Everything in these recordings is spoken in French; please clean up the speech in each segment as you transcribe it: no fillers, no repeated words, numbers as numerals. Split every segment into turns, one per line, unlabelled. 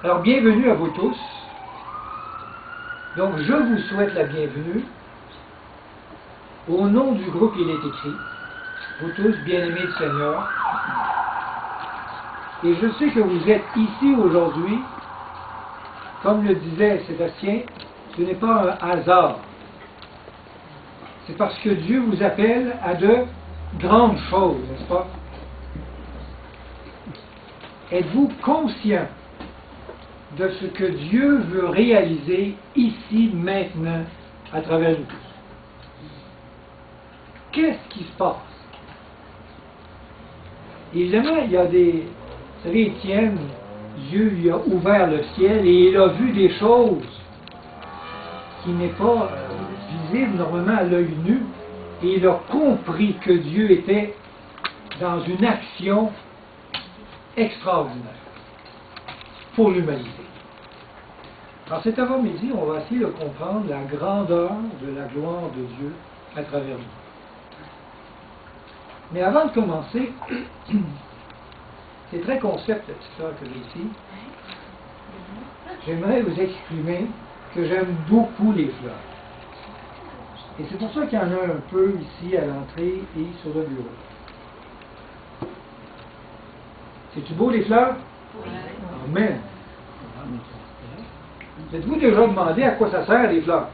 Alors, bienvenue à vous tous. Donc, je vous souhaite la bienvenue. Au nom du groupe Il est écrit, vous tous bien-aimés du Seigneur. Et je sais que vous êtes ici aujourd'hui, comme le disait Sébastien, ce n'est pas un hasard. C'est parce que Dieu vous appelle à de grandes choses, n'est-ce pas? Êtes-vous conscient de ce que Dieu veut réaliser ici, maintenant, à travers nous tous? Qu'est-ce qui se passe? Évidemment, il y a des... Vous savez, Étienne, Dieu lui a ouvert le ciel et il a vu des choses qui n'est pas visible normalement à l'œil nu, et il a compris que Dieu était dans une action extraordinaire pour l'humanité. Alors cet avant-midi, on va essayer de comprendre la grandeur de la gloire de Dieu à travers nous. Mais avant de commencer, c'est très concept la petite fleur que j'ai ici. J'aimerais vous exprimer que j'aime beaucoup les fleurs. Et c'est pour ça qu'il y en a un peu ici à l'entrée et sur le bureau. C'est-tu beau les fleurs? Oui. Amen. Êtes-vous déjà demandé à quoi ça sert les fleurs?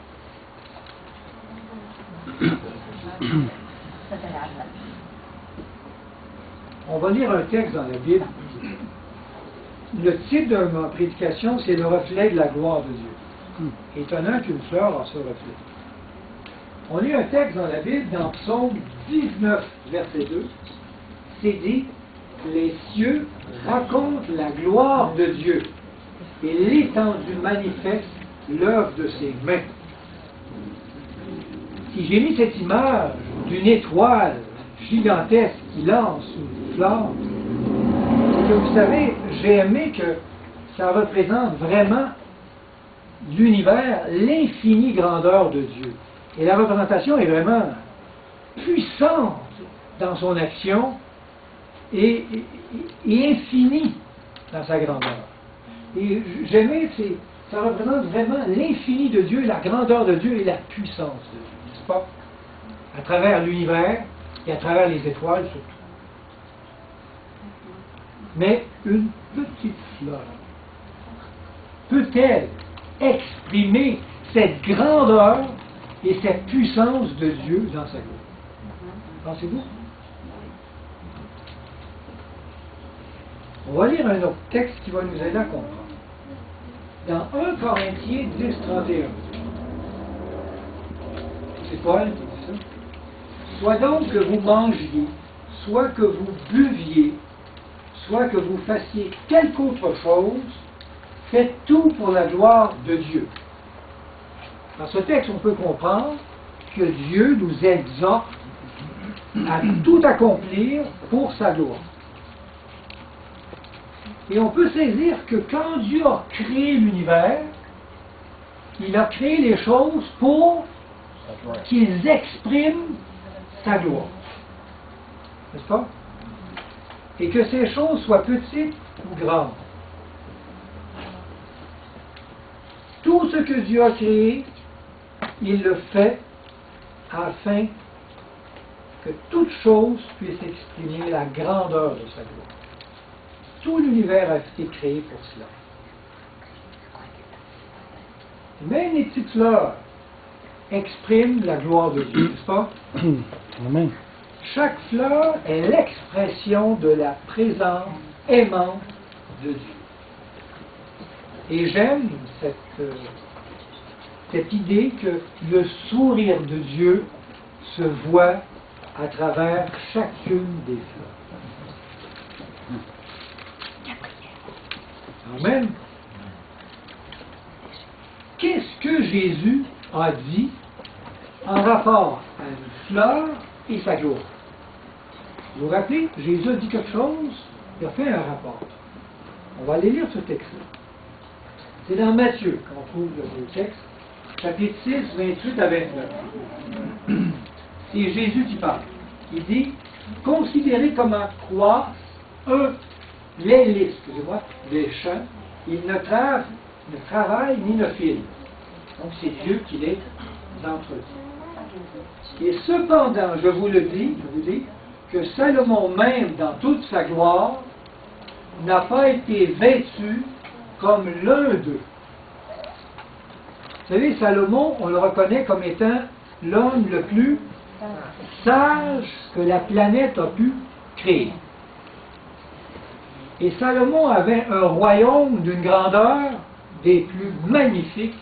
On va lire un texte dans la Bible. Le titre de ma prédication, c'est le reflet de la gloire de Dieu. Étonnant qu'une fleur a ce reflet. On lit un texte dans la Bible, dans Psaume 19, verset 2. C'est dit, les cieux racontent la gloire de Dieu et l'étendue manifeste l'œuvre de ses mains. Si j'ai mis cette image d'une étoile gigantesque qui lance une flamme, c'est que vous savez, j'ai aimé que ça représente vraiment l'univers, l'infinie grandeur de Dieu. Et la représentation est vraiment puissante dans son action et infinie dans sa grandeur. Et j'aimais, ça représente vraiment l'infini de Dieu, la grandeur de Dieu et la puissance de Dieu, n'est-ce pas? À travers l'univers et à travers les étoiles surtout. Mais une petite fleur peut-elle exprimer cette grandeur et cette puissance de Dieu dans sa gloire? Pensez-vous? On va lire un autre texte qui va nous aider à comprendre. Dans 1 Corinthiens 10, 31. C'est Paul qui dit ça. Soit donc que vous mangiez, soit que vous buviez, soit que vous fassiez quelque autre chose, faites tout pour la gloire de Dieu. Dans ce texte, on peut comprendre que Dieu nous exhorte à tout accomplir pour sa gloire. Et on peut saisir que quand Dieu a créé l'univers, il a créé les choses pour qu'ils expriment sa gloire. N'est-ce pas? Et que ces choses soient petites ou grandes. Tout ce que Dieu a créé, il le fait afin que toute chose puisse exprimer la grandeur de sa gloire. Tout l'univers a été créé pour cela. Même les petites fleurs expriment la gloire de Dieu, n'est-ce pas?
Amen.
Chaque fleur est l'expression de la présence aimante de Dieu. Et j'aime cette idée que le sourire de Dieu se voit à travers chacune des fleurs. Amen. Qu'est-ce que Jésus a dit en rapport à une fleur et sa gloire? Vous vous rappelez, Jésus a dit quelque chose, il a fait un rapport. On va aller lire ce texte-là. C'est dans Matthieu qu'on trouve le texte, chapitre 6, 28 à 29. C'est Jésus qui parle. Il dit, considérez comment croissent les lys, excusez-moi, des champs, Il ne travaille ni ne file. Donc c'est Dieu qui les entretient. Et cependant, je vous dis, que Salomon même, dans toute sa gloire, n'a pas été vêtu comme l'un d'eux. Vous savez, Salomon, on le reconnaît comme étant l'homme le plus sage que la planète a pu créer. Et Salomon avait un royaume d'une grandeur des plus magnifiques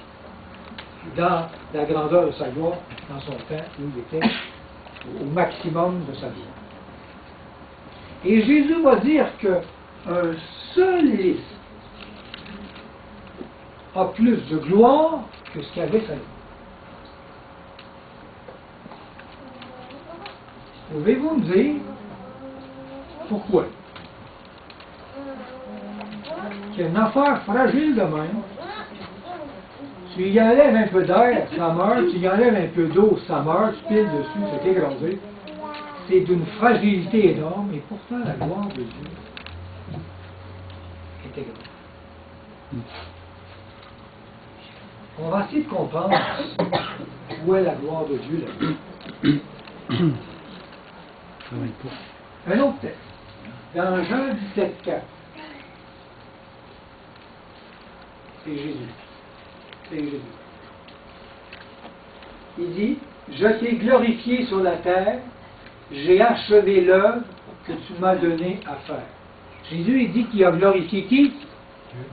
dans la grandeur de sa gloire, dans son temps où il était au maximum de sa gloire. Et Jésus va dire qu'un seul lys a plus de gloire que ce qu'avait Salomon. Pouvez-vous me dire pourquoi? Qu'il y a une affaire fragile de même. Tu y enlèves un peu d'air, ça meurt. Tu y enlèves un peu d'eau, ça meurt. Tu piles dessus, c'est écrasé. C'est d'une fragilité énorme, et pourtant la gloire de Dieu est grande. On va essayer de comprendre où est la gloire de Dieu là-dedans. Un autre texte. Dans Jean 17,4. C'est Jésus. C'est Jésus. Il dit, je t'ai glorifié sur la terre, j'ai achevé l'œuvre que tu m'as donné à faire. Jésus, il dit qu'il a glorifié qui?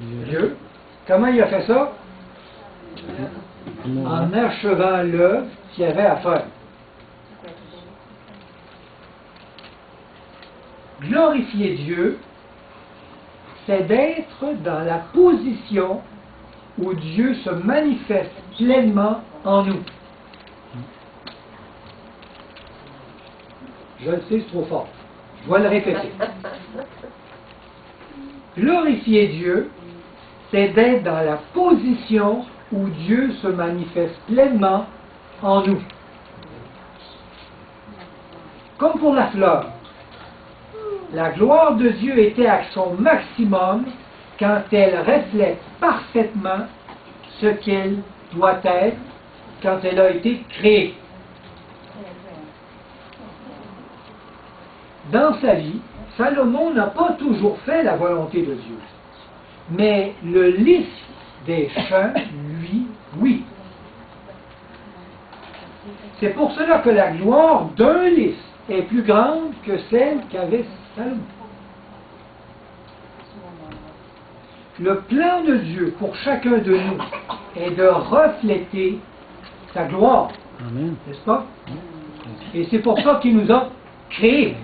Dieu. Comment il a fait ça? En achevant l'œuvre qu'il avait à faire. Glorifier Dieu, c'est d'être dans la position où Dieu se manifeste pleinement en nous. Je le sais, c'est trop fort. Je vais le répéter. Glorifier Dieu, c'est d'être dans la position où Dieu se manifeste pleinement en nous. Comme pour la fleur, la gloire de Dieu était à son maximum quand elle reflète parfaitement ce qu'elle doit être quand elle a été créée. Dans sa vie, Salomon n'a pas toujours fait la volonté de Dieu. Mais le lys des champs, lui, oui. C'est pour cela que la gloire d'un lys est plus grande que celle qu'avait Salomon. Le plan de Dieu pour chacun de nous est de refléter sa gloire.
Amen.
N'est-ce pas? Et c'est pour ça qu'il nous a créés.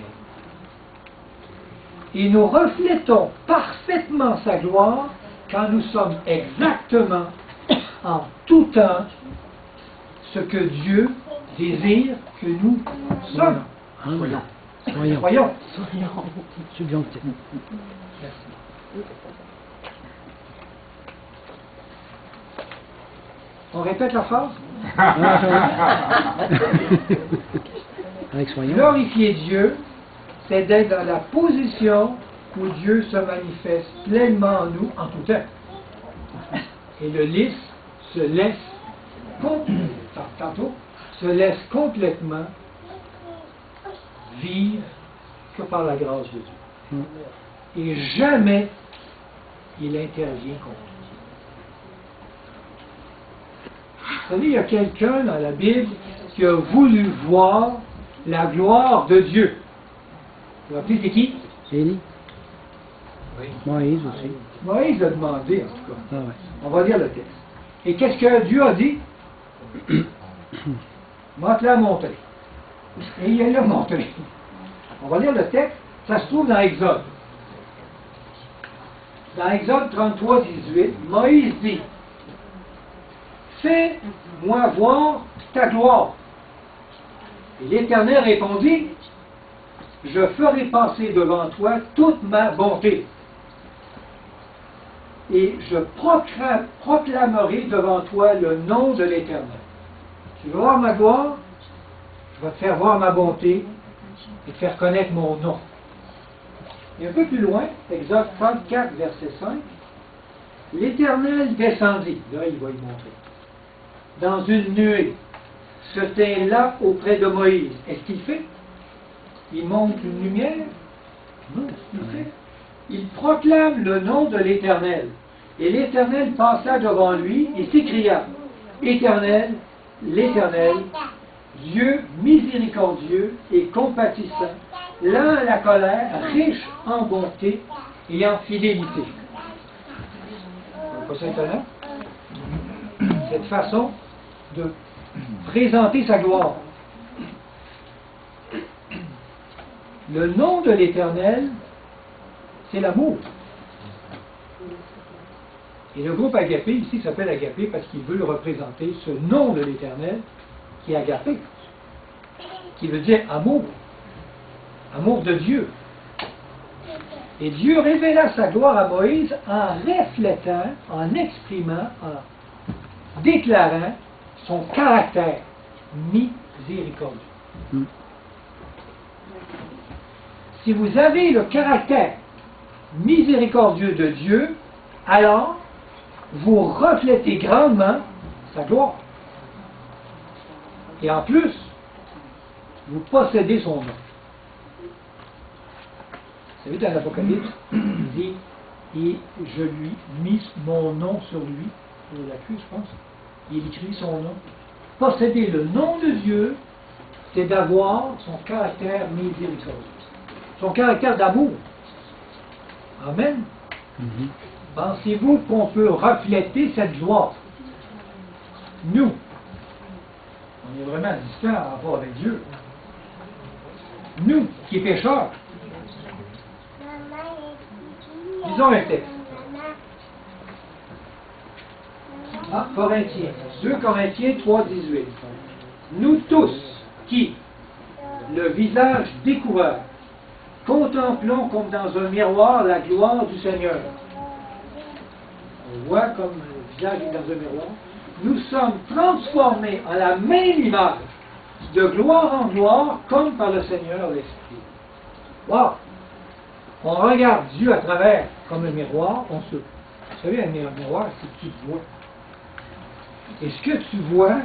Et nous reflétons parfaitement sa gloire quand nous sommes exactement, en tout temps, ce que Dieu désire que nous sommes.
Amen.
Soyons.
Subjonctif.
Merci. On répète la phrase?
Avec soyons.
Glorifier Dieu, c'est d'être dans la position où Dieu se manifeste pleinement en nous en tout temps. Et le lys se laisse complètement vivre que par la grâce de Dieu. Et jamais il intervient contre lui. Vous savez, il y a quelqu'un dans la Bible qui a voulu voir la gloire de Dieu. Vous vous rappelez, c'est qui?
Élie.
Oui.
Moïse aussi.
Moïse l'a demandé, en tout cas.
Ah ouais.
On va lire le texte. Et qu'est-ce que Dieu a dit? Montre-la montrer. Et il l'a montré. On va lire le texte. Ça se trouve dans Exode. Dans Exode 33, 18, Moïse dit, fais-moi voir ta gloire. Et l'Éternel répondit, je ferai passer devant toi toute ma bonté. Et je proclamerai devant toi le nom de l'Éternel. Tu veux voir ma gloire? Je vais te faire voir ma bonté et te faire connaître mon nom. Et un peu plus loin, Exode 34, verset 5, L'Éternel descendit, là il va y montrer, dans une nuée, se tint là auprès de Moïse. Est-ce qu'il fait? Il monte une lumière? Non, ce qu'il fait. Il proclame le nom de l'Éternel. Et l'Éternel passa devant lui et s'écria, Éternel, l'Éternel, Dieu miséricordieux et compatissant, lent à la colère, riche en bonté et en fidélité. C'est pas ça étonnant? Cette façon de présenter sa gloire. Le nom de l'Éternel, c'est l'amour. Et le groupe Agapé, ici, s'appelle Agapé parce qu'il veut représenter ce nom de l'Éternel qui est Agapé, qui veut dire amour, amour de Dieu. Et Dieu révéla sa gloire à Moïse en reflétant, en exprimant, en déclarant son caractère miséricordieux. Si vous avez le caractère miséricordieux de Dieu, alors vous reflétez grandement sa gloire. Et en plus, vous possédez son nom. Vous savez, dans l'Apocalypse, il dit, et je lui mis mon nom sur lui, sur la cuisse, je pense. Il écrit son nom. Posséder le nom de Dieu, c'est d'avoir son caractère miséricordieux. Son caractère d'amour. Amen. Pensez-vous qu'on peut refléter cette gloire? Nous, on est vraiment distants en rapport avec Dieu. Nous, qui pécheurs. Lisons un texte. Corinthiens. 2 Corinthiens 3, 18. Nous tous, qui, le visage découvert, contemplons comme dans un miroir la gloire du Seigneur. On voit comme le visage est dans un miroir. Nous sommes transformés en la même image, de gloire en gloire, comme par le Seigneur l'Esprit. Wow! On regarde Dieu à travers comme un miroir. Vous savez, un miroir, c'est ce que tu vois. Et ce que tu vois,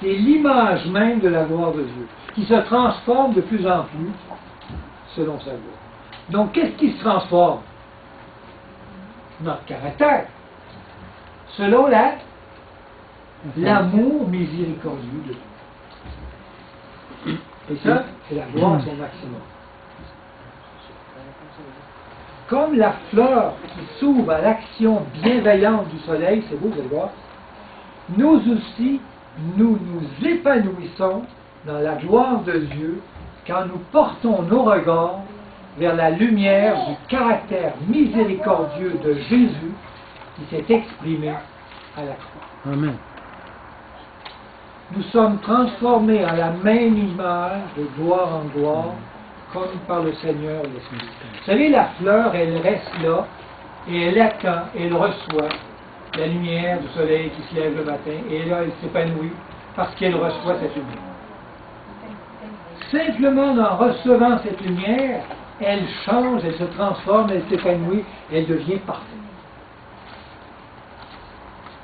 c'est l'image même de la gloire de Dieu, qui se transforme de plus en plus selon sa gloire. Donc, qu'est-ce qui se transforme? Notre caractère. Selon l'amour miséricordieux de Dieu. Et ça, c'est la gloire à son maximum. Comme la fleur qui s'ouvre à l'action bienveillante du soleil, c'est beau, vous allez voir, nous aussi, nous nous épanouissons dans la gloire de Dieu quand nous portons nos regards vers la lumière du caractère miséricordieux de Jésus qui s'est exprimé à la croix.
Amen.
Nous sommes transformés en la même image de gloire en gloire, comme par le Seigneur l'Esprit. Vous savez, la fleur, elle reste là, et elle attend, elle reçoit la lumière du soleil qui se lève le matin, et là, elle s'épanouit parce qu'elle reçoit cette lumière. Simplement en recevant cette lumière, elle change, elle se transforme, elle s'épanouit, elle devient parfaite.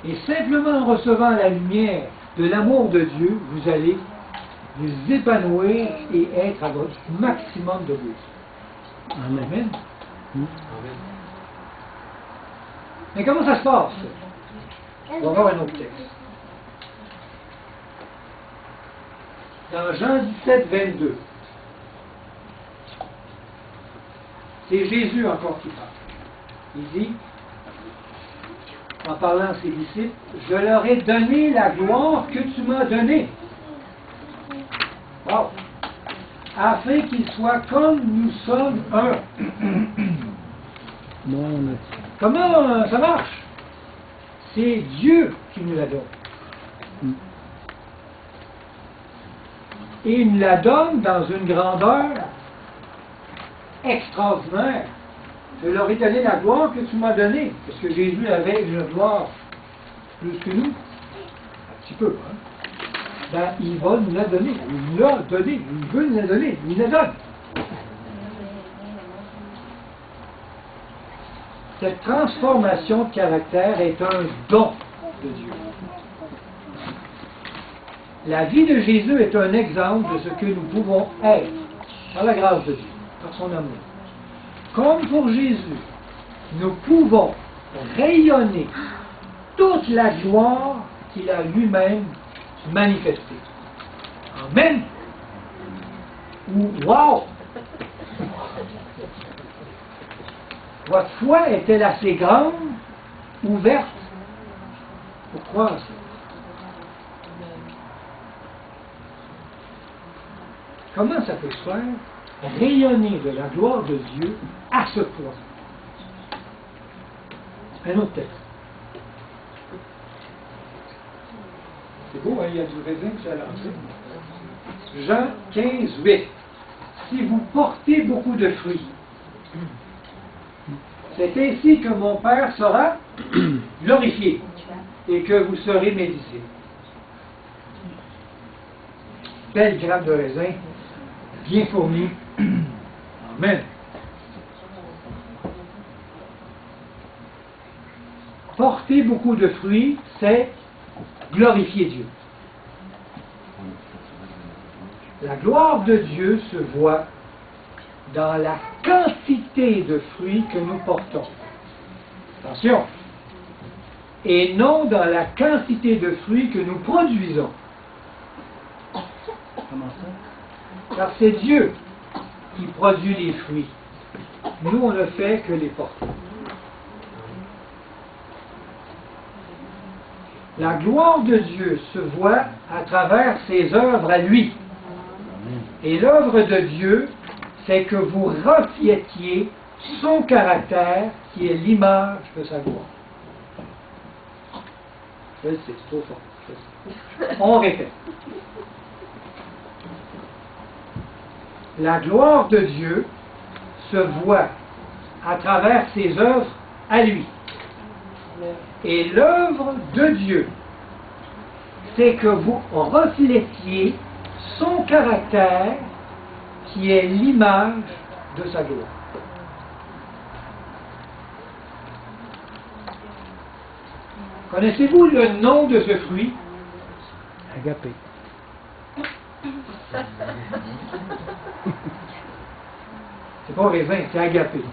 Et simplement en recevant la lumière de l'amour de Dieu, vous allez vous épanouir et être à votre maximum de gloire.
Amen.
Amen. Mais comment ça se passe? On va voir un autre texte. Dans Jean 17, 22, c'est Jésus encore qui parle. Il dit, en parlant à ses disciples, je leur ai donné la gloire que tu m'as donnée. Wow. Afin qu'ils soient comme nous sommes un. Comment ça marche? C'est Dieu qui nous la donne. Et il nous la donne dans une grandeur extraordinaire. Je leur ai donné la gloire que tu m'as donnée. Parce que Jésus avait une gloire plus que nous. Un petit peu, hein? Ben, il va nous la donner. Il nous l'a donné. Il veut nous la donner. Il nous la donne. Cette transformation de caractère est un don de Dieu. La vie de Jésus est un exemple de ce que nous pouvons être par la grâce de Dieu, par son amour. Comme pour Jésus, nous pouvons rayonner toute la gloire qu'il a lui-même manifestée. Amen! Ou wow! Votre foi est-elle assez grande, ouverte, pour croire ça? Comment ça peut se faire? Rayonner de la gloire de Dieu à ce point. Un autre texte. C'est beau, hein? Il y a du raisin qui est à l'entrée. Jean 15, 8. Si vous portez beaucoup de fruits, c'est ainsi que mon Père sera glorifié et que vous serez mes disciples. Belle grappe de raisin, bien fournie. Amen. Porter beaucoup de fruits, c'est glorifier Dieu. La gloire de Dieu se voit dans la quantité de fruits que nous portons. Attention! Et non dans la quantité de fruits que nous produisons.
Comment ça?
Car c'est Dieu qui produit les fruits. Nous, on ne fait que les porter. La gloire de Dieu se voit à travers ses œuvres à lui. Et l'œuvre de Dieu, c'est que vous reflétiez son caractère qui est l'image de sa gloire. Je sais, c'est trop fort. Je sais. On répète. La gloire de Dieu se voit à travers ses œuvres à lui. Et l'œuvre de Dieu, c'est que vous reflétiez son caractère qui est l'image de sa gloire. Connaissez-vous le nom de ce fruit?
Agapé.
C'est pas raisin, c'est agapé.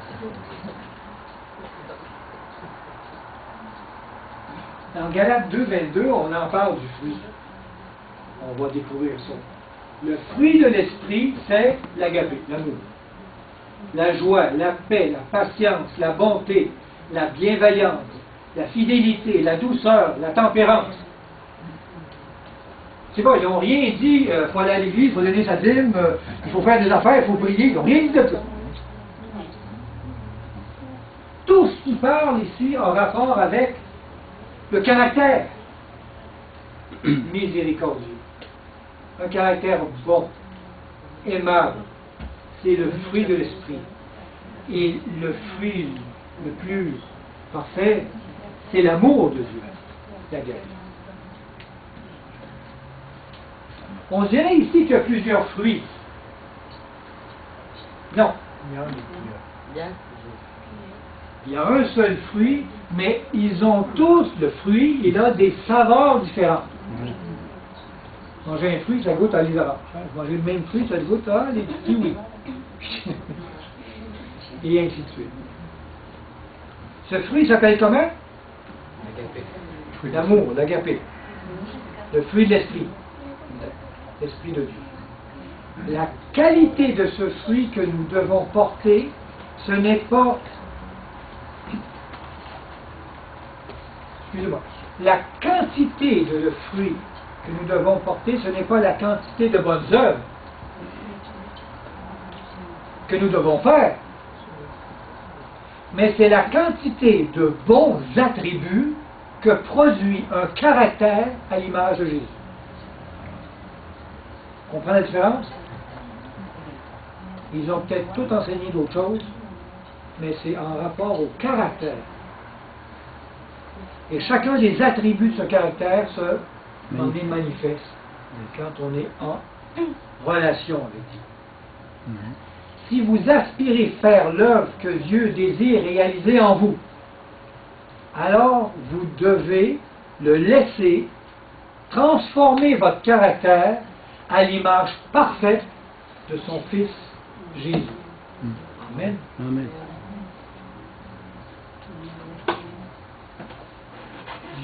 Dans Galates 2, 22, on en parle du fruit. On va découvrir ça. Le fruit de l'esprit, c'est l'agapé, l'amour. La joie, la paix, la patience, la bonté, la bienveillance, la fidélité, la douceur, la tempérance. C'est pas, ils n'ont rien dit, il faut aller à l'église, il faut donner sa dîme, il faut faire des affaires, il faut prier, ils n'ont rien dit de ça. Tout ce qui parle ici a rapport avec le caractère miséricordieux. Un caractère bon, aimable, c'est le fruit de l'esprit. Et le fruit le plus parfait, c'est l'amour de Dieu, la guerre. On dirait ici qu'il y a plusieurs fruits. Non, il y a un seul fruit, mais ils ont tous le fruit, il a des saveurs différentes. Manger un fruit, ça goûte à les oranges. Manger le même fruit, ça goûte à les kiwis. Et ainsi de suite. Ce fruit s'appelle comment? L'amour, l'agapé. Le fruit de l'esprit. L'esprit de Dieu. La qualité de ce fruit que nous devons porter, ce n'est pas... Excusez-moi. La quantité de le fruit que nous devons porter, ce n'est pas la quantité de bonnes œuvres que nous devons faire, mais c'est la quantité de bons attributs que produit un caractère à l'image de Jésus. On comprend la différence? Ils ont peut-être tout enseigné d'autres choses, mais c'est en rapport au caractère. Et chacun des attributs de ce caractère en est manifeste quand on est en relation avec Dieu. Si vous aspirez faire l'œuvre que Dieu désire réaliser en vous, alors vous devez le laisser transformer votre caractère à l'image parfaite de son Fils Jésus. Amen.
Amen.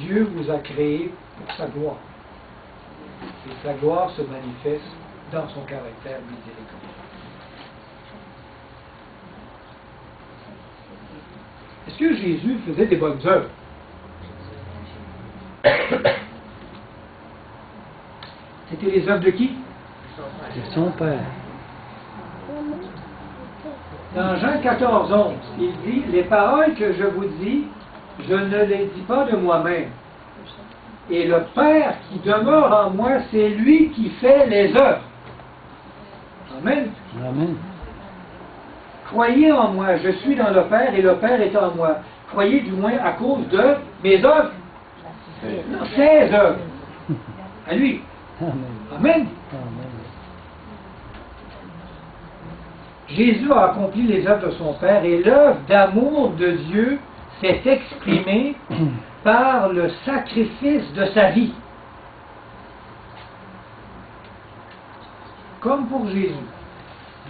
Dieu vous a créé pour sa gloire. Et sa gloire se manifeste dans son caractère miséricordieux. Est-ce que Jésus faisait des bonnes œuvres? C'était les œuvres de qui?
De son Père.
Dans Jean 14, 11, il dit, « Les paroles que je vous dis, je ne les dis pas de moi-même. Et le Père qui demeure en moi, c'est lui qui fait les œuvres. » Amen.
Amen.
Croyez en moi, je suis dans le Père et le Père est en moi. Croyez du moins à cause de mes œuvres. Non, ses œuvres. À lui.
Amen.
Amen.
Amen.
Jésus a accompli les œuvres de son Père et l'œuvre d'amour de Dieu s'est exprimée par le sacrifice de sa vie. Comme pour Jésus,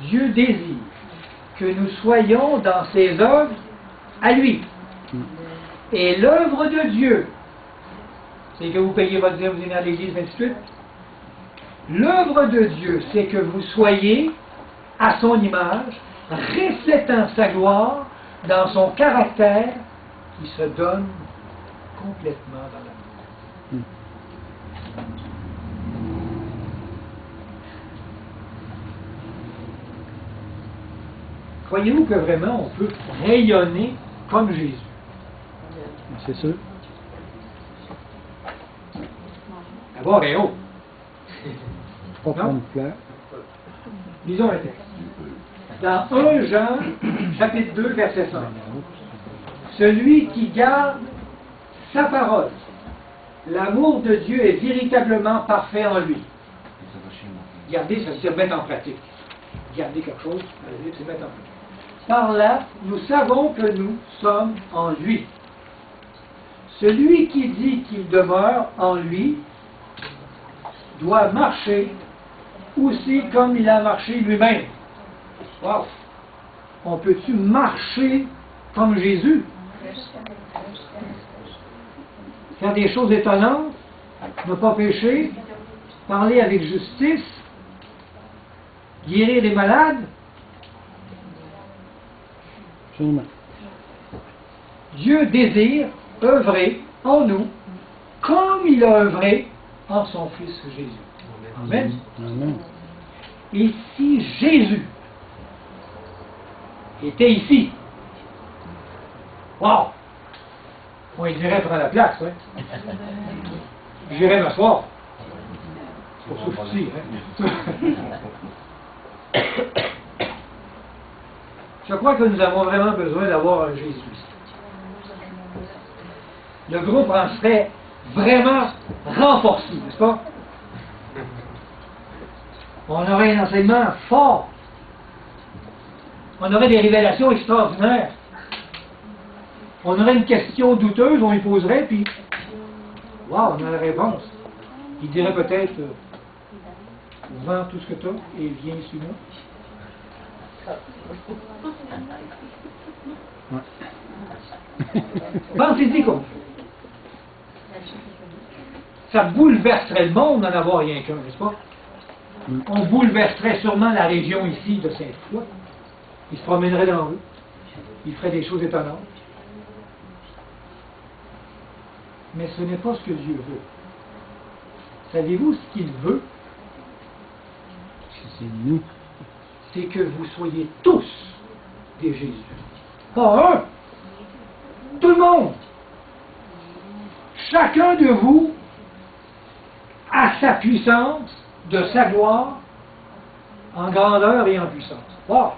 Dieu désire que nous soyons dans ses œuvres à lui. Et l'œuvre de Dieu, c'est que vous payez votre dîme, vous venez à l'église, ainsi de suite. L'œuvre de Dieu, c'est que vous soyez à son image, reflétant sa gloire dans son caractère qui se donne complètement dans l'amour. Croyez-vous que vraiment on peut rayonner comme Jésus?
C'est sûr.
D'abord et haut.
Pas
Non?
prendre fleur.
Lisons le texte. Dans 1 Jean, chapitre 2, verset 5. Celui qui garde sa parole, l'amour de Dieu est véritablement parfait en lui. Garder, ça veut dire mettre en pratique. Garder quelque chose, c'est mettre en pratique. Par là, nous savons que nous sommes en lui. Celui qui dit qu'il demeure en lui doit marcher aussi comme il a marché lui-même. Wow! On peut-tu marcher comme Jésus? Faire des choses étonnantes, ne pas pécher, parler avec justice, guérir les malades?
Sûrement.
Dieu désire œuvrer en nous comme il a œuvré en son Fils Jésus. Amen.
Amen.
Et si Jésus était ici, wow! On dirait prendre la place, hein? J'irais m'asseoir. C'est pour ça aussi, hein? Je crois que nous avons vraiment besoin d'avoir un Jésus. Le groupe en serait vraiment renforcé, n'est-ce pas? On aurait un enseignement fort. On aurait des révélations extraordinaires. On aurait une question douteuse, on y poserait, puis, wow, on a la réponse. Il dirait peut-être, vends tout ce que tu as et viens ici moi. Pensez-y comme ça bouleverserait le monde d'en avoir rien qu'un, n'est-ce pas? On bouleverserait sûrement la région ici de Sainte-Foy. Il se promènerait dans la rue. Il ferait des choses étonnantes. Mais ce n'est pas ce que Dieu veut. Savez-vous ce qu'il veut?
C'est nous.
C'est que vous soyez tous des Jésus. Pas un. Tout le monde. Chacun de vous a sa puissance, de sa gloire, en grandeur et en puissance. Wow!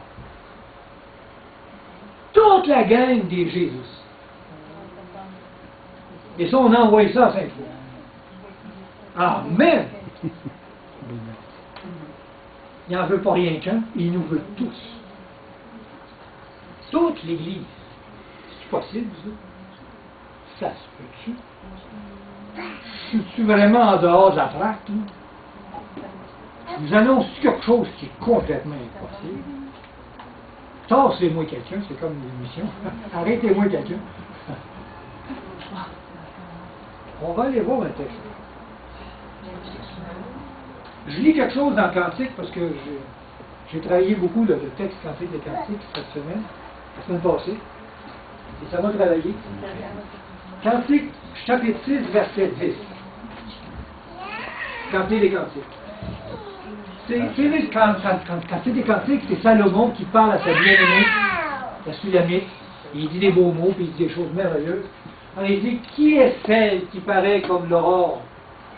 Toute la gang des Jésus. Et ça, on envoie ça à Sainte-Foy. Amen! Il n'en veut pas rien qu'un, il nous veut tous. Toute l'Église. C'est possible, ça? Ça se peut-tu? Suis-tu vraiment en dehors de la traque? Je vous annonce quelque chose qui est complètement impossible. Tassez-moi quelqu'un, c'est comme une émission. Arrêtez-moi quelqu'un. On va aller voir un texte. Je lis quelque chose dans le Cantique parce que j'ai travaillé beaucoup le texte Cantique des Cantiques cette semaine, la semaine passée, et ça m'a travaillé. Cantique, chapitre 6, verset 10. Cantique des Cantiques. Cantique des Cantiques, c'est Salomon qui parle à sa bien-aimée, la Sulamite, et il dit des beaux mots, puis il dit des choses merveilleuses. Alors il dit, qui est celle qui paraît comme l'aurore?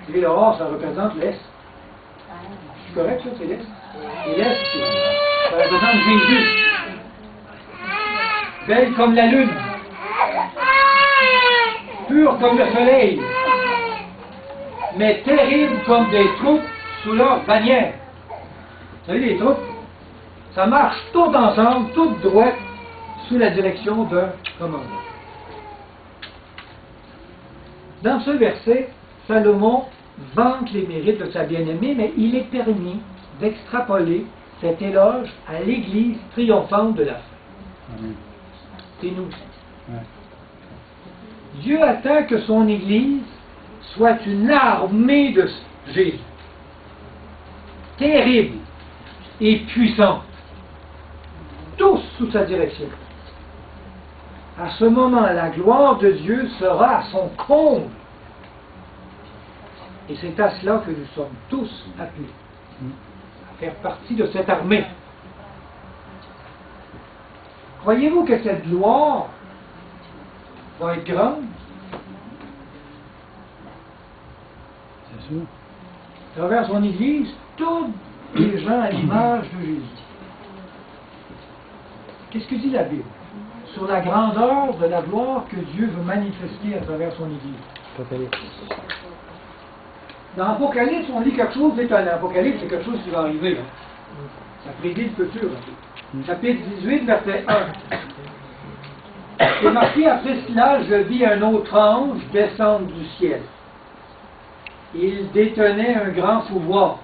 Vous savez, l'aurore, ça représente l'Est. C'est correct, ça, c'est l'Est? Et l'Est, ça représente Jésus. Belle comme la lune. Pure comme le soleil. Mais terrible comme des troupes sous leur bannière. Vous savez, les troupes, ça marche tout ensemble, toutes droites, sous la direction d'un commandant. Dans ce verset, Salomon vante les mérites de sa bien-aimée, mais il est permis d'extrapoler cet éloge à l'Église triomphante de la fin. C'est nous. Ouais. Dieu attend que son Église soit une armée de Jésus, terrible et puissante, tous sous sa direction. À ce moment, la gloire de Dieu sera à son comble. Et c'est à cela que nous sommes tous appelés, à faire partie de cette armée. Croyez-vous que cette gloire va être grande?
C'est sûr.
À travers son Église, tous les gens à l'image de Jésus. Qu'est-ce que dit la Bible sur la grandeur de la gloire que Dieu veut manifester à travers son Église?
Apocalypse.
Dans l'Apocalypse, on lit quelque chose d'étonnant. L'Apocalypse, c'est quelque chose qui va arriver. Ça prédit le futur. Chapitre 18, verset 1. C'est marqué, après cela, je vis un autre ange descendre du ciel. Il détenait un grand pouvoir.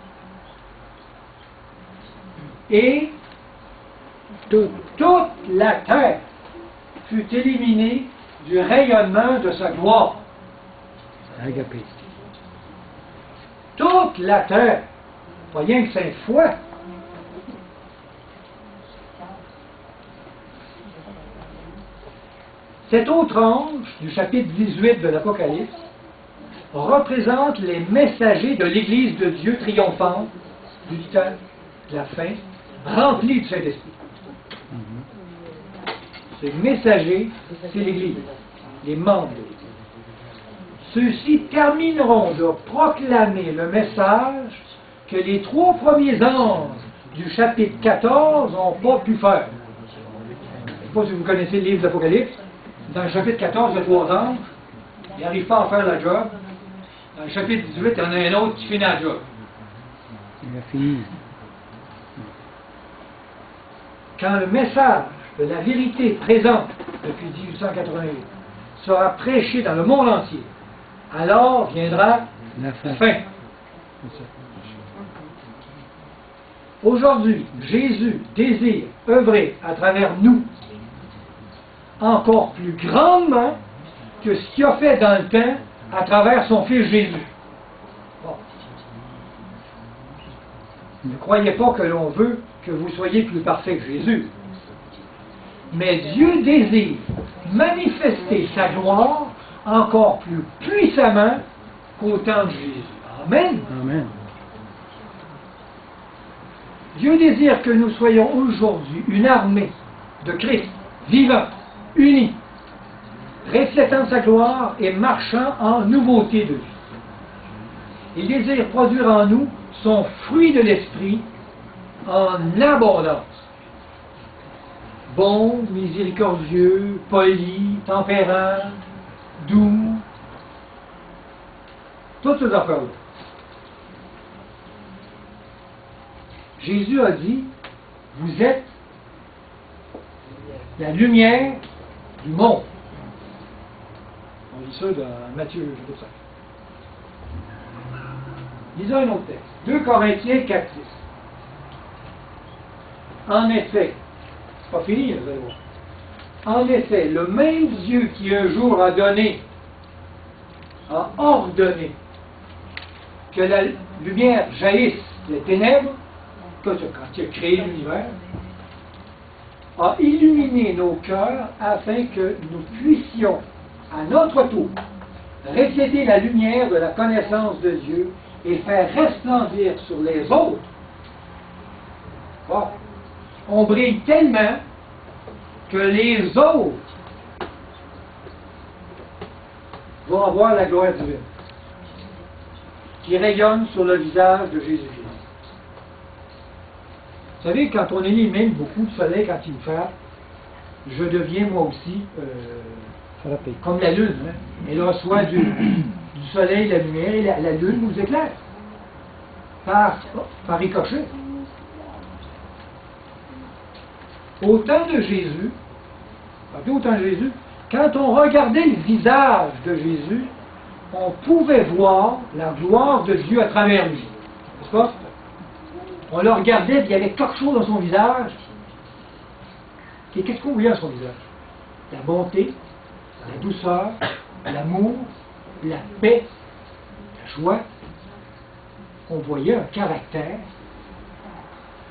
Et toute la terre fut éliminée du rayonnement de sa gloire.
Agapé.
Toute la terre. Pas rien que 5 fois. Cet autre ange, du chapitre 18 de l'Apocalypse, représente les messagers de l'Église de Dieu triomphante du temps de la fin, remplis du Saint-Esprit. Ces messagers, c'est l'Église, les membres de l'Église. Ceux-ci termineront de proclamer le message que les 3 premiers anges du chapitre 14 n'ont pas pu faire. Je ne sais pas si vous connaissez le livre de l'Apocalypse. Dans le chapitre 14, il y a 3 anges. Ils n'arrivent pas à faire la job. Dans le chapitre 18, il y en a un autre qui finit la job.
Il a fini.
Quand le message de la vérité présente depuis 1888 sera prêché dans le monde entier, alors viendra
La fin.
fin. Aujourd'hui, Jésus désire œuvrer à travers nous encore plus grandement que ce qu'il a fait dans le temps à travers son Fils Jésus. Bon. Ne croyez pas que l'on veut que vous soyez plus parfait que Jésus. Mais Dieu désire manifester sa gloire encore plus puissamment qu'au temps de Jésus. Amen.
Amen.
Dieu désire que nous soyons aujourd'hui une armée de Christ, vivant, unis, reflétant sa gloire et marchant en nouveauté de vie. Il désire produire en nous son fruit de l'esprit en abondance. Bon, miséricordieux, poli, tempérant, doux, toutes ces affaires-là. Jésus a dit, vous êtes la lumière du monde. On lit ça dans Matthieu, je sais pas. Lisons un autre texte. 2 Corinthiens 4, 10. En effet, c'est pas fini, vous allez voir. En effet, le même Dieu qui un jour a donné, a ordonné que la lumière jaillisse des ténèbres, quand il a créé l'univers, a illuminé nos cœurs afin que nous puissions, à notre tour, refléter la lumière de la connaissance de Dieu et faire resplendir sur les autres. Bon, on brille tellement que les autres vont avoir la gloire divine qui rayonne sur le visage de Jésus-Christ. Vous savez, quand on élimine beaucoup de soleil quand il frappe, je deviens moi aussi
Frappé.
comme la lune. Hein? Elle reçoit du soleil, la lumière, et la lune nous éclaire par ricochet. Au temps de Jésus, quand on regardait le visage de Jésus, on pouvait voir la gloire de Dieu à travers lui. N'est-ce pas? On le regardait, puis il y avait quelque chose dans son visage. Et qu'est-ce qu'on voyait dans son visage? La bonté, la douceur, l'amour, la paix, la joie. On voyait un caractère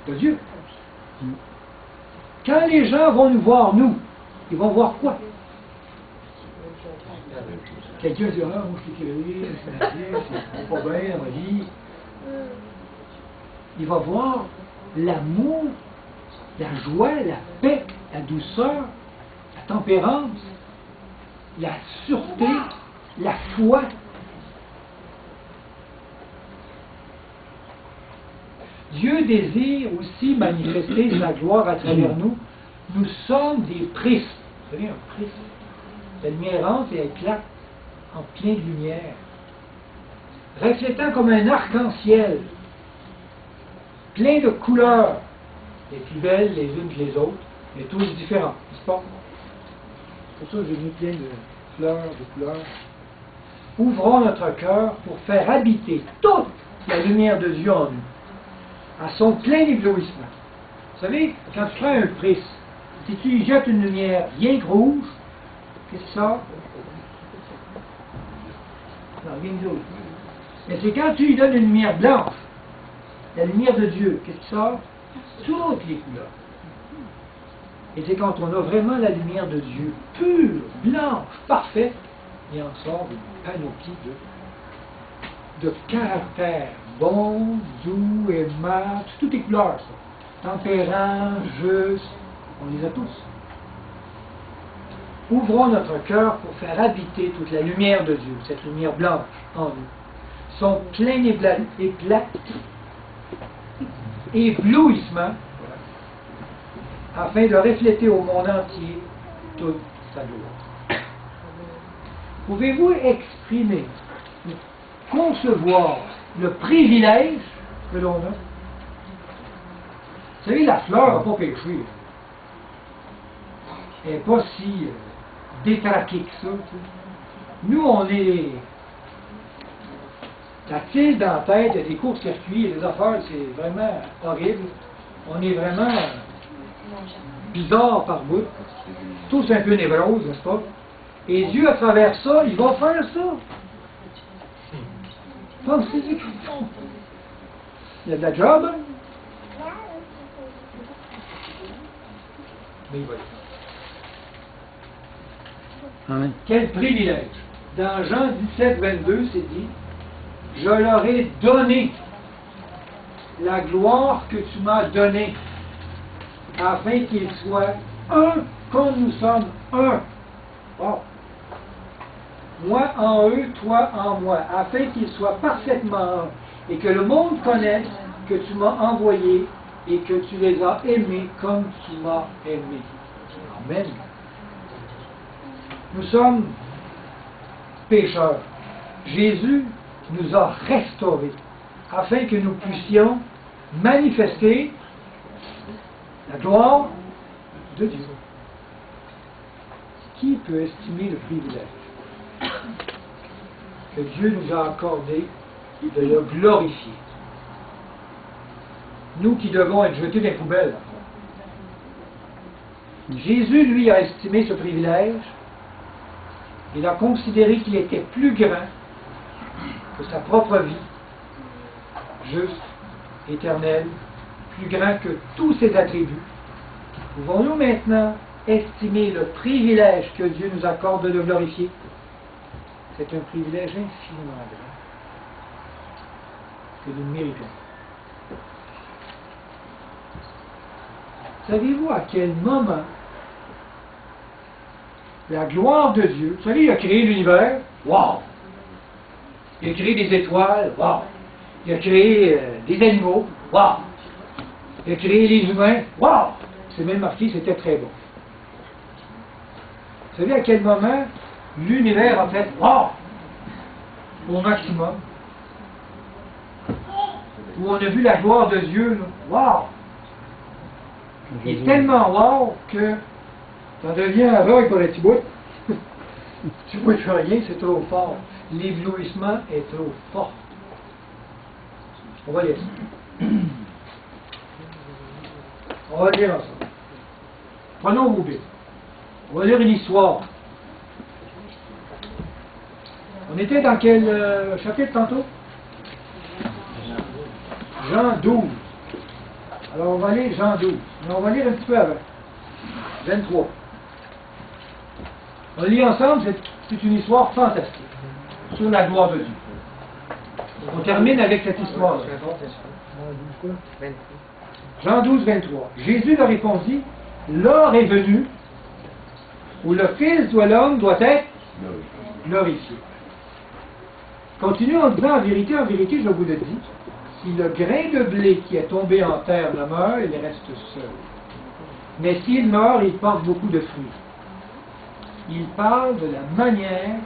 de Dieu. Quand les gens vont nous voir, nous, ils vont voir quoi? Quelqu'un dit, ah, moi je suis curé, c'est pas bien dans ma vie. Il va voir l'amour, la joie, la paix, la douceur, la tempérance, la sûreté, la foi. Dieu désire aussi manifester sa gloire à travers nous. Nous sommes des prismes. Vous savez, un prisme. La lumière entre et elle éclate en plein de lumière, reflétant comme un arc-en-ciel, plein de couleurs, les plus belles les unes que les autres, mais tous différents, n'est-ce pas? C'est pour ça que j'ai mis plein de fleurs, de couleurs. Ouvrons notre cœur pour faire habiter toute la lumière de Dieu en nous, à son plein éblouissement. Vous savez, quand tu prends un prisme, si tu y jettes une lumière bien rouge, qu'est-ce que ça? Non, rien de rouge. Mais c'est quand tu lui donnes une lumière blanche, la lumière de Dieu, qu'est-ce qui sort? Toutes les couleurs. Et c'est quand on a vraiment la lumière de Dieu, pure, blanche, parfaite, et en sort une panoplie de caractères bons, doux, aimables, toutes les couleurs, ça. Tempérant, juste, on les a tous. Ouvrons notre cœur pour faire habiter toute la lumière de Dieu, cette lumière blanche en nous. Son plein éclat, éblouissement, afin de refléter au monde entier toute sa gloire. Pouvez-vous exprimer, concevoir le privilège que l'on a? Vous savez, la fleur n'a pas péché. Elle n'est pas si détraquée que ça. Nous, on est... La tille dans la tête, il y a des courts-circuits, des affaires, c'est vraiment horrible. On est vraiment bizarre par bout. Tous un peu névrose, n'est-ce pas? Et Dieu, à travers ça, il va faire ça. Pensez-y. Il y a de la job, hein? Mais il va le faire.
Amen.
Quel privilège! Dans Jean 17, 22, c'est dit, « Je leur ai donné la gloire que tu m'as donnée, afin qu'ils soient un comme nous sommes un. » Wow. Moi en eux, toi en moi, afin qu'ils soient parfaitement un, et que le monde connaisse que tu m'as envoyé et que tu les as aimés comme tu m'as aimé. Amen. Nous sommes pécheurs. Jésus nous a restaurés afin que nous puissions manifester la gloire de Dieu. Qui peut estimer le privilège? que Dieu nous a accordé de le glorifier. Nous qui devons être jetés dans les poubelles. Jésus, lui, a estimé ce privilège. Il a considéré qu'il était plus grand que sa propre vie, juste, éternelle, plus grand que tous ses attributs. Pouvons-nous maintenant estimer le privilège que Dieu nous accorde de le glorifier? C'est un privilège infiniment grand que nous méritons. Savez-vous à quel moment la gloire de Dieu, vous savez, il a créé l'univers, wow! Il a créé des étoiles, wow! Il a créé des animaux, wow! Il a créé les humains, wow! C'est même marqué, c'était très bon. Vous savez à quel moment l'univers a fait wow! Au maximum. Où on a vu la gloire de Dieu, là, wow! Il est tellement wow que ça devient aveugle pour le petit bout. Tu ne vois plus rien, c'est trop fort. L'éblouissement est trop fort. On va lire ça. On va lire ensemble. Prenons vos Bibles. On va lire une histoire. On était dans quel chapitre tantôt? Jean 12. Alors on va lire Jean 12. Mais on va lire un petit peu avant. 23. On lit ensemble, c'est une histoire fantastique sur la gloire de Dieu. On termine avec cette histoire. Jean 12, 23. Jésus leur répondit, l'heure est venue où le Fils de l'homme doit être glorifié. Continue en disant, en vérité, je vous le dis, si le grain de blé qui est tombé en terre ne meurt, il reste seul. Mais s'il meurt, il porte beaucoup de fruits. Il parle de la manière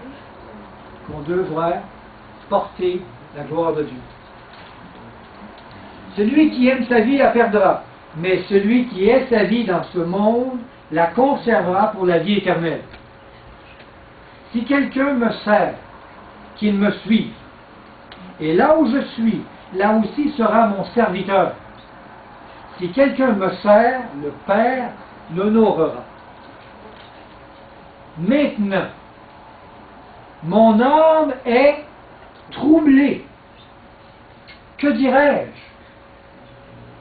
qu'on devrait porter la gloire de Dieu. Celui qui aime sa vie la perdra, mais celui qui est sa vie dans ce monde la conservera pour la vie éternelle. Si quelqu'un me sert, qu'il me suive, et là où je suis, là aussi sera mon serviteur. Si quelqu'un me sert, le Père l'honorera. Maintenant, mon âme est troublée. Que dirais-je?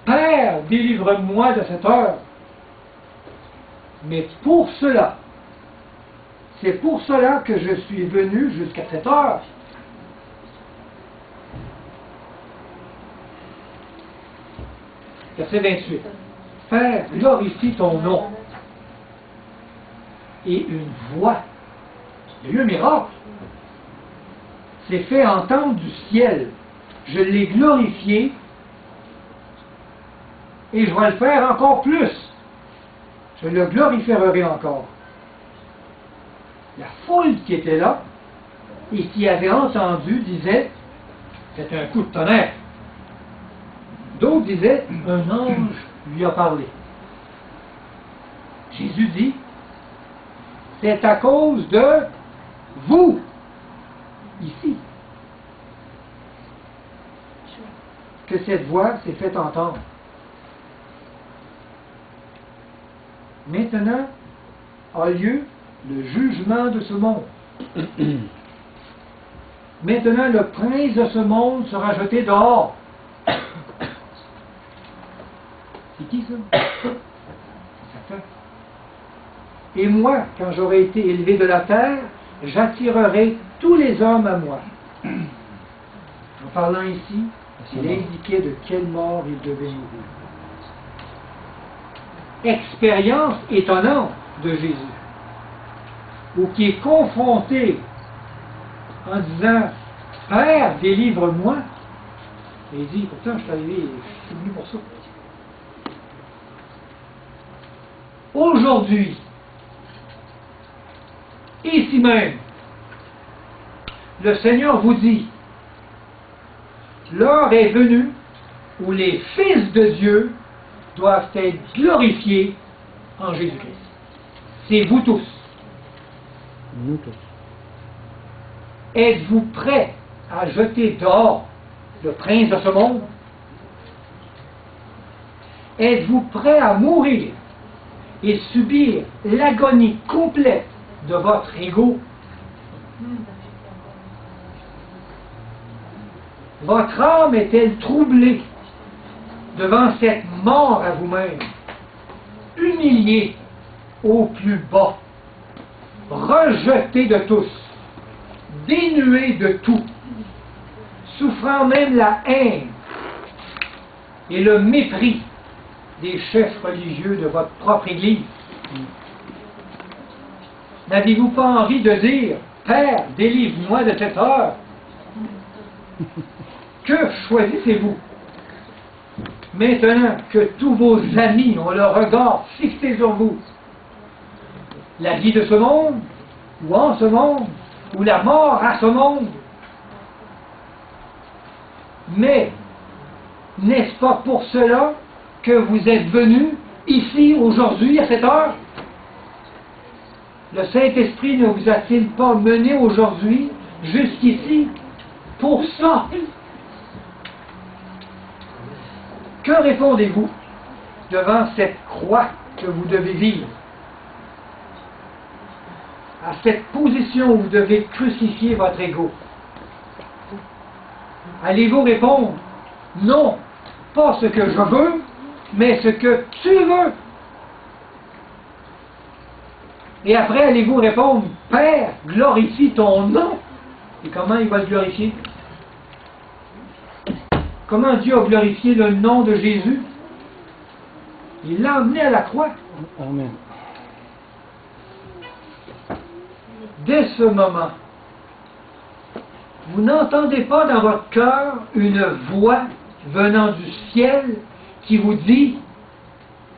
Père, délivre-moi de cette heure. Mais pour cela, c'est pour cela que je suis venu jusqu'à cette heure. Verset 28. Père, glorifie ton nom. Et une voix, il y a eu un miracle, s'est fait entendre du ciel. Je l'ai glorifié et je vais le faire encore plus. Je le glorifierai encore. La foule qui était là et qui avait entendu disait, c'est un coup de tonnerre. D'autres disaient, un ange lui a parlé. Jésus dit, c'est à cause de vous, ici, que cette voix s'est fait entendre. Maintenant a lieu le jugement de ce monde. Maintenant, le prince de ce monde sera jeté dehors. C'est qui ça? Satan. Et moi, quand j'aurai été élevé de la terre, j'attirerai tous les hommes à moi. En parlant ici, il indiquait de quelle mort il devait mourir. Expérience étonnante de Jésus, ou qui est confronté en disant « Père, délivre-moi ». Et il dit « Pourtant, je suis arrivé, je suis venu pour ça. » Aujourd'hui, ici même, le Seigneur vous dit, l'heure est venue où les fils de Dieu doivent être glorifiés en Jésus-Christ. C'est vous tous.
Nous tous.
êtes-vous prêt à jeter dehors le prince de ce monde? Êtes-vous prêt à mourir et subir l'agonie complète de votre ego? Votre âme est-elle troublée devant cette mort à vous-même, humilié au plus bas, rejeté de tous, dénué de tout, souffrant même la haine et le mépris des chefs religieux de votre propre Église? N'avez-vous pas envie de dire, Père, délivre-moi de cette heure? Que choisissez-vous? Maintenant que tous vos amis ont le regard fixé sur vous, la vie de ce monde, ou en ce monde, ou la mort à ce monde. Mais, n'est-ce pas pour cela que vous êtes venus ici aujourd'hui à cette heure? Le Saint-Esprit ne vous a-t-il pas mené aujourd'hui jusqu'ici pour ça? Que répondez-vous devant cette croix que vous devez vivre? À cette position où vous devez crucifier votre ego? Allez-vous répondre, non, pas ce que je veux, mais ce que tu veux? Et après, allez-vous répondre, Père, glorifie ton nom? Et comment il va le glorifier? Comment Dieu a glorifié le nom de Jésus? Il l'a emmené à la croix.
Amen.
Dès ce moment, vous n'entendez pas dans votre cœur une voix venant du ciel qui vous dit,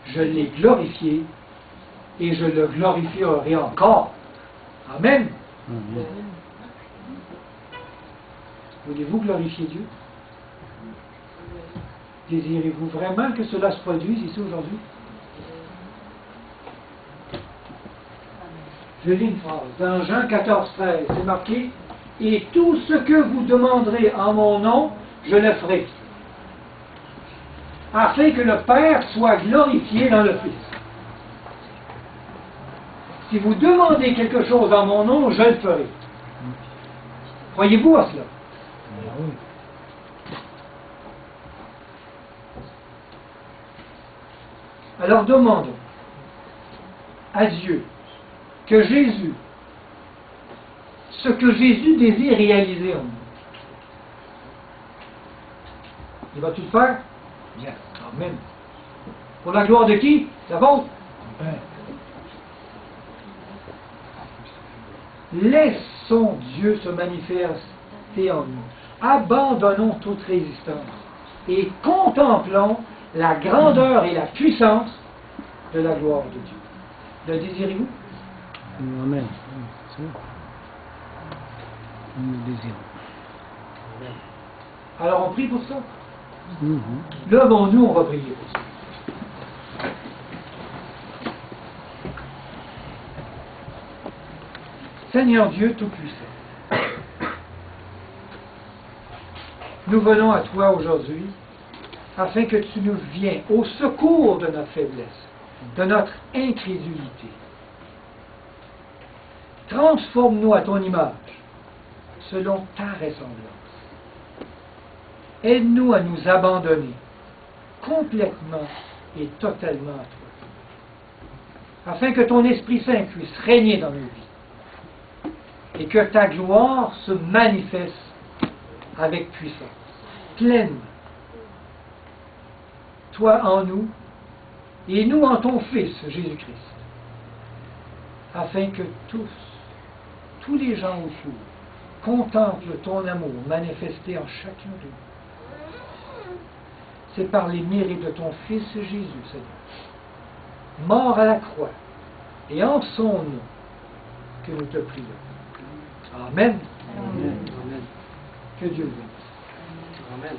je l'ai glorifié et je le glorifierai encore. Amen.
Amen.
Voulez-vous glorifier Dieu? Désirez-vous vraiment que cela se produise ici aujourd'hui? Je lis une phrase. Dans Jean 14, 13, c'est marqué, « Et tout ce que vous demanderez en mon nom, je le ferai, afin que le Père soit glorifié dans le Fils. » Si vous demandez quelque chose en mon nom, je le ferai. Croyez-vous à cela?
Oui.
Alors demandons à Dieu que Jésus, ce que Jésus désire réaliser en nous. Il va tout faire? Bien. Amen. Pour la gloire de qui? La vôtre?
Amen.
Laissons Dieu se manifester en nous. Abandonnons toute résistance et contemplons la grandeur et la puissance de la gloire de Dieu. Le désirez-vous?
Amen. C'est bon. Nous le désirons.
Alors on prie pour ça.
Mhm.
Levons-nous, on va prier pour ça. Seigneur Dieu Tout-Puissant, nous venons à toi aujourd'hui afin que tu nous viennes au secours de notre faiblesse, de notre incrédulité. Transforme-nous à ton image, selon ta ressemblance. Aide-nous à nous abandonner complètement et totalement à toi, afin que ton Esprit Saint puisse régner dans nos vies et que ta gloire se manifeste avec puissance, pleinement. Toi en nous et nous en ton Fils Jésus-Christ, afin que tous les gens autour, contemplent ton amour manifesté en chacun d'eux. C'est par les mérites de ton Fils Jésus, Seigneur, mort à la croix, et en son nom que nous te prions. Amen.
Amen.
Amen. Que Dieu le bénisse.
Amen.